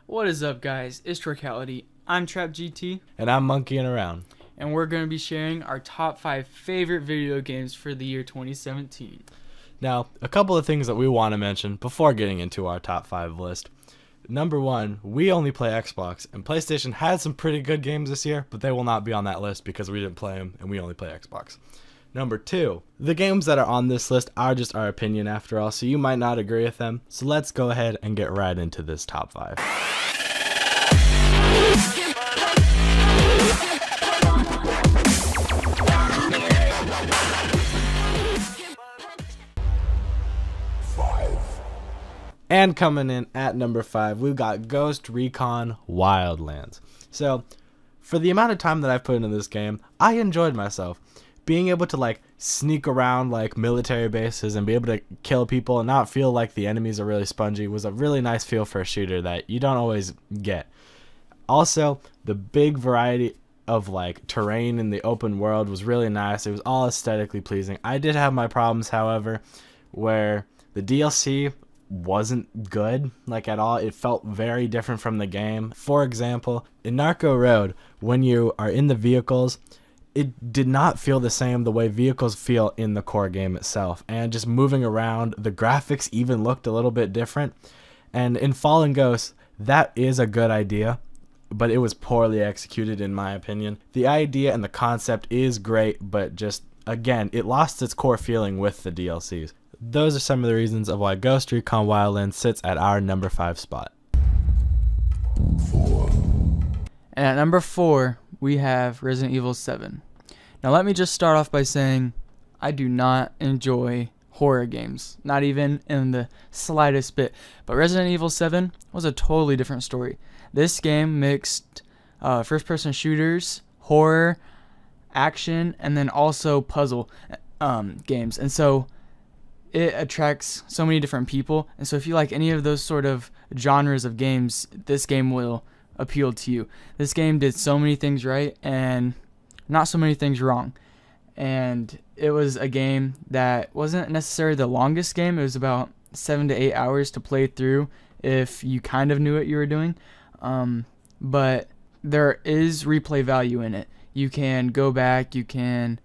What is up, guys? It's Troikality. I'm TrappedGT, And I'm MonkianAround. and we're going to be sharing our top 5 favorite video games for the year 2017. Now, a couple of things that we want to mention before getting into our top 5 list. Number one, we only play Xbox, and PlayStation had some pretty good games this year, but they will not be on that list because we didn't play them and we only play Xbox. Number two, the games that are on this list are just our opinion after all, so you might not agree with them. So let's go ahead and get right into this top 5. And coming in at number 5, we've got Ghost Recon Wildlands. So, for the amount of time that I've put into this game, I enjoyed myself. Being able to sneak around military bases and be able to kill people and not feel like the enemies are really spongy was a really nice feel for a shooter that you don't always get. Also, the big variety of terrain in the open world was really nice. It was all aesthetically pleasing. I did have my problems, however, where the DLC wasn't good at all. It felt very different from the game. For example, in Narco Road, when you are in the vehicles, it did not feel the same the way vehicles feel in the core game itself. And just moving around, the graphics even looked a little bit different. And in Fallen Ghost, that is a good idea, but it was poorly executed in my opinion. The idea and the concept is great, but just, again, it lost its core feeling with the DLCs. Those are some of the reasons of why Ghost Recon Wildlands sits at our number 5 spot. And at number 4, we have Resident Evil 7. Now let me just start off by saying I do not enjoy horror games, not even in the slightest bit. But Resident Evil 7 was a totally different story. This game mixed first-person shooters, horror, action, and then also puzzle games. And so it attracts so many different people. And so if you like any of those sort of genres of games, this game will appeal to you. This game did so many things right and not so many things wrong. And it was a game that wasn't necessarily the longest game. It was about 7 to 8 hours to play through if you kind of knew what you were doing. But there is replay value in it. You can go back, you can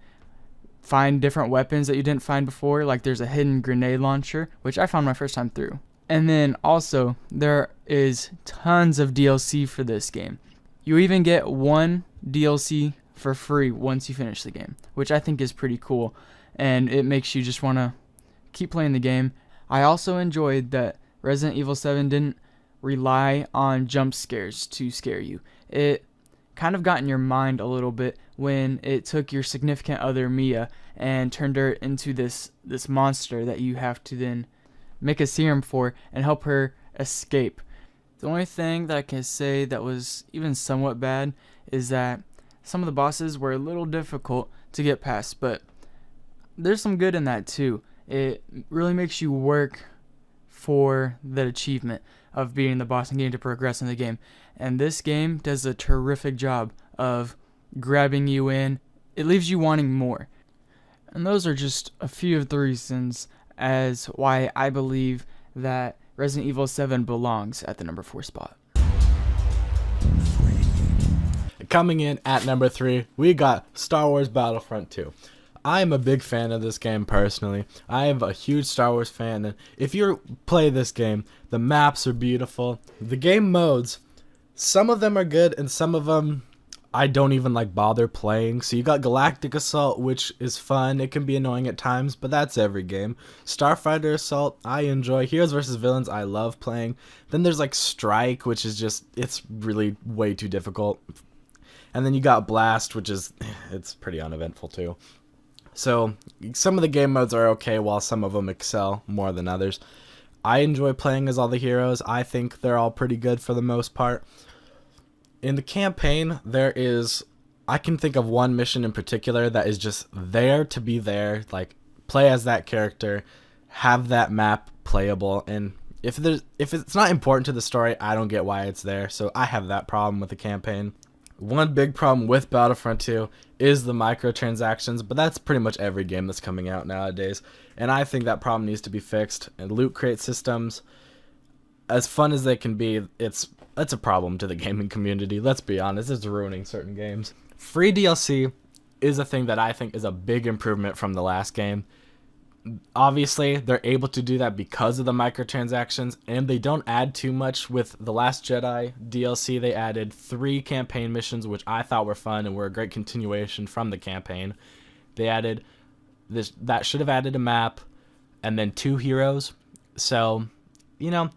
find different weapons that you didn't find before. Like there's a hidden grenade launcher, which I found my first time through. And then also there is tons of DLC for this game. You even get one DLC for free once you finish the game, which I think is pretty cool, and it makes you just want to keep playing the game. I also enjoyed that Resident Evil 7 didn't rely on jump scares to scare you. It kind of got in your mind a little bit when it took your significant other Mia and turned her into this monster that you have to then make a serum for and help her escape. The only thing that I can say that was even somewhat bad is that some of the bosses were a little difficult to get past, but there's some good in that too. It really makes you work for the achievement of beating the boss and getting to progress in the game. And this game does a terrific job of grabbing you in. It leaves you wanting more. And those are just a few of the reasons as why I believe that Resident Evil 7 belongs at the number 4 spot. Coming in at number 3, we got Star Wars Battlefront 2. I am a big fan of this game personally. I am a huge Star Wars fan, and if you play this game, the maps are beautiful. The game modes, some of them are good, and some of them I don't even bother playing. So you got Galactic Assault, which is fun. It can be annoying at times, but that's every game. Starfighter Assault, I enjoy. Heroes vs. Villains, I love playing. Then there's Strike, which is just, it's really way too difficult. And then you got Blast, which is, it's pretty uneventful too. So some of the game modes are okay, while some of them excel more than others. I enjoy playing as all the heroes. I think they're all pretty good for the most part. In the campaign, I can think of one mission in particular that is just there to be there. Play as that character, have that map playable, and if it's not important to the story, I don't get why it's there. So I have that problem with the campaign. One big problem with Battlefront 2 is the microtransactions, but that's pretty much every game that's coming out nowadays, and I think that problem needs to be fixed. And loot crate systems, as fun as they can be, it's a problem to the gaming community. Let's be honest, it's ruining certain games. Free DLC is a thing that I think is a big improvement from the last game. Obviously, they're able to do that because of the microtransactions, and they don't add too much. With The Last Jedi DLC, they added 3 campaign missions, which I thought were fun and were a great continuation from the campaign. They added this, that should have added a map, and then 2 heroes. So, you know,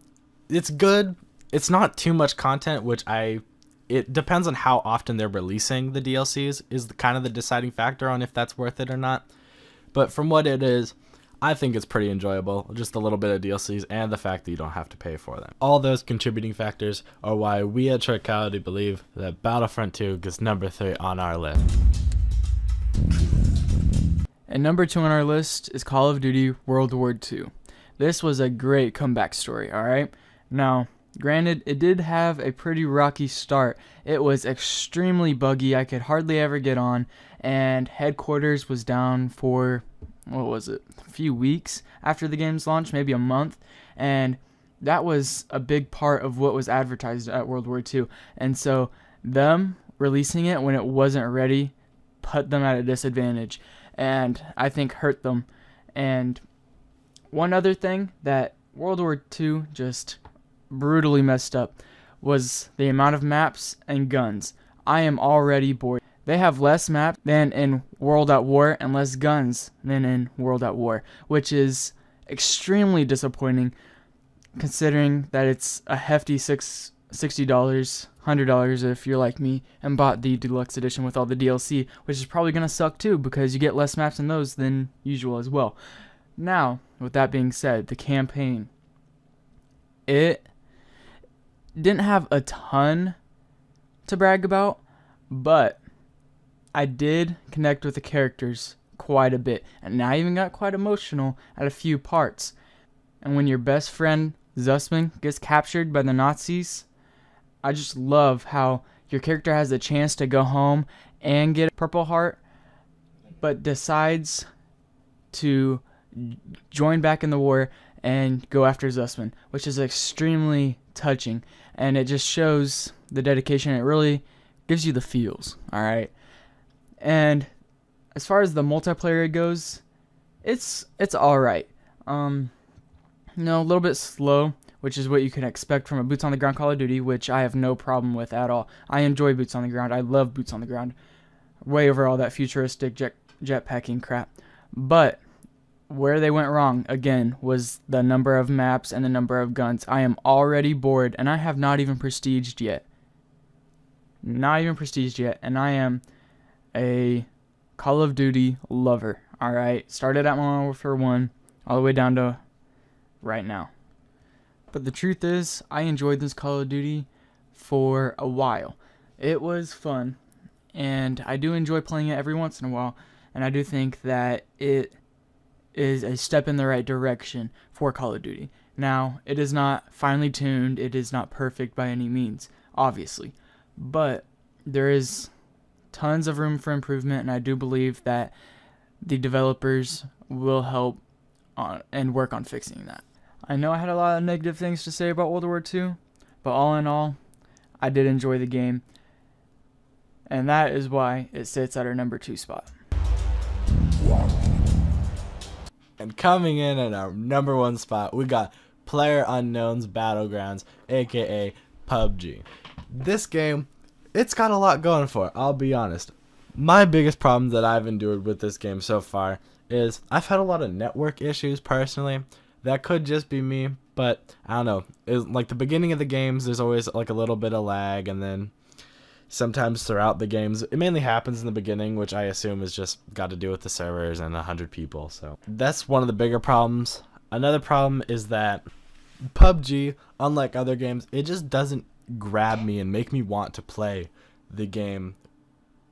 it's good. It's not too much content, which it depends on how often they're releasing the DLCs is kind of the deciding factor on if that's worth it or not. But from what it is, I think it's pretty enjoyable, just a little bit of DLCs and the fact that you don't have to pay for them. All those contributing factors are why we at Troikality believe that Battlefront 2 gets number 3 on our list. And number 2 on our list is Call of Duty World War II. This was a great comeback story, alright? Now, granted, it did have a pretty rocky start. It was extremely buggy. I could hardly ever get on, and headquarters was down for, what was it, a few weeks after the game's launch, maybe a month, and that was a big part of what was advertised at World War II. And so them releasing it when it wasn't ready put them at a disadvantage, and I think hurt them. And one other thing that World War II just brutally messed up was the amount of maps and guns. I am already bored. They have less maps than in World at War and less guns than in World at War, which is extremely disappointing considering that it's a hefty $60, $100 if you're like me and bought the deluxe edition with all the DLC, which is probably going to suck too because you get less maps in those than usual as well. Now, with that being said, the campaign, it didn't have a ton to brag about, but I did connect with the characters quite a bit, and I even got quite emotional at a few parts. And when your best friend Zussman gets captured by the Nazis, I just love how your character has the chance to go home and get a Purple Heart, but decides to join back in the war and go after Zussman, which is extremely touching, and it just shows the dedication. It really gives you the feels, alright? And as far as the multiplayer goes, it's alright. A little bit slow, which is what you can expect from a boots on the ground Call of Duty, which I have no problem with at all. I enjoy boots on the ground. I love boots on the ground. Way over all that futuristic jetpacking crap. But where they went wrong, again, was the number of maps and the number of guns. I am already bored, and I have not even prestiged yet. Not even prestiged yet, and I am a Call of Duty lover. Alright, started at Modern Warfare 1, all the way down to right now. But the truth is, I enjoyed this Call of Duty for a while. It was fun, and I do enjoy playing it every once in a while, and I do think that it is a step in the right direction for Call of Duty. Now, it is not finely tuned, it is not perfect by any means, obviously, but there is tons of room for improvement, and I do believe that the developers will help on and work on fixing that. I know I had a lot of negative things to say about World War II, but all in all, I did enjoy the game, and that is why it sits at our number 2 spot. And coming in at our number 1 spot, we got PlayerUnknown's Battlegrounds, aka PUBG. This game, it's got a lot going for it, I'll be honest. My biggest problem that I've endured with this game so far is I've had a lot of network issues personally. That could just be me, but I don't know. It's like the beginning of the games, there's always like a little bit of lag, and then sometimes throughout the games, it mainly happens in the beginning, which I assume is just got to do with the servers and 100 people. So that's one of the bigger problems. Another problem is that PUBG, unlike other games, it just doesn't grab me and make me want to play the game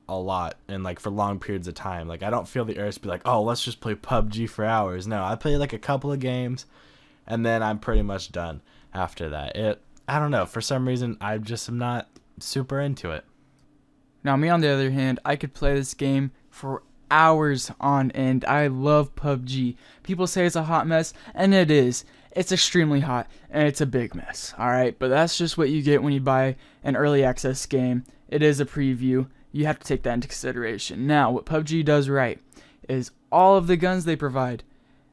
a lot and like for long periods of time. Like I don't feel the urge to be like, oh, let's just play PUBG for hours. No, I play like a couple of games and then I'm pretty much done after that. I don't know, for some reason I just am not super into it. Now me on the other hand, I could play this game for hours on end. I love PUBG. People say it's a hot mess, and it is. it's extremely hot and it's a big mess. Alright, but that's just what you get when you buy an early access game. It is a preview. You have to take that into consideration. Now, what PUBG does right is all of the guns they provide.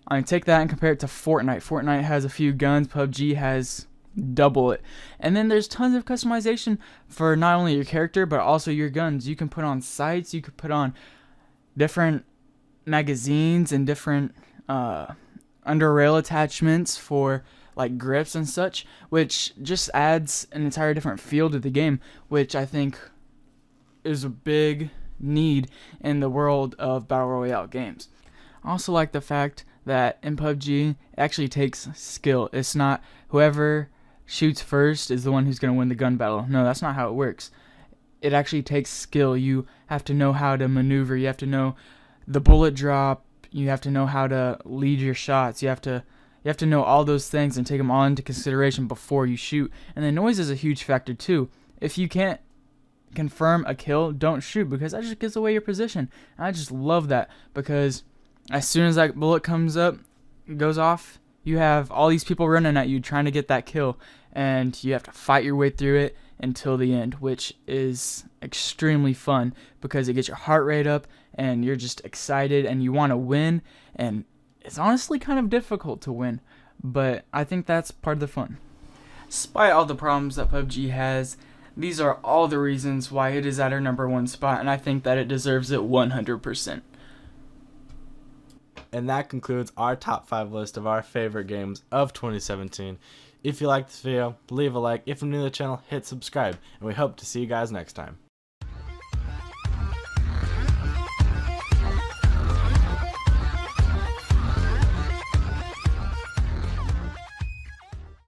I mean, take that and compare it to Fortnite. Fortnite has a few guns, PUBG has double it. And then there's tons of customization for not only your character but also your guns. You can put on sights, you could put on different magazines and different under rail attachments for like grips and such, which just adds an entire different feel to the game, which I think is a big need in the world of Battle Royale games. I also like the fact that in PUBG it actually takes skill. It's not whoever shoots first is the one who's going to win the gun battle. No, that's not how it works. It actually takes skill. You have to know how to maneuver. You have to know the bullet drop. You have to know how to lead your shots. You have to know all those things and take them all into consideration before you shoot. And the noise is a huge factor too. If you can't confirm a kill, don't shoot, because that just gives away your position. And I just love that, because as soon as that bullet goes off, you have all these people running at you trying to get that kill, and you have to fight your way through it until the end, which is extremely fun because it gets your heart rate up and you're just excited and you want to win. And it's honestly kind of difficult to win, but I think that's part of the fun. Despite all the problems that PUBG has, these are all the reasons why it is at our #1 spot, and I think that it deserves it 100%. And that concludes our top 5 list of our favorite games of 2017. If you liked this video, leave a like. If you're new to the channel, hit subscribe. And we hope to see you guys next time.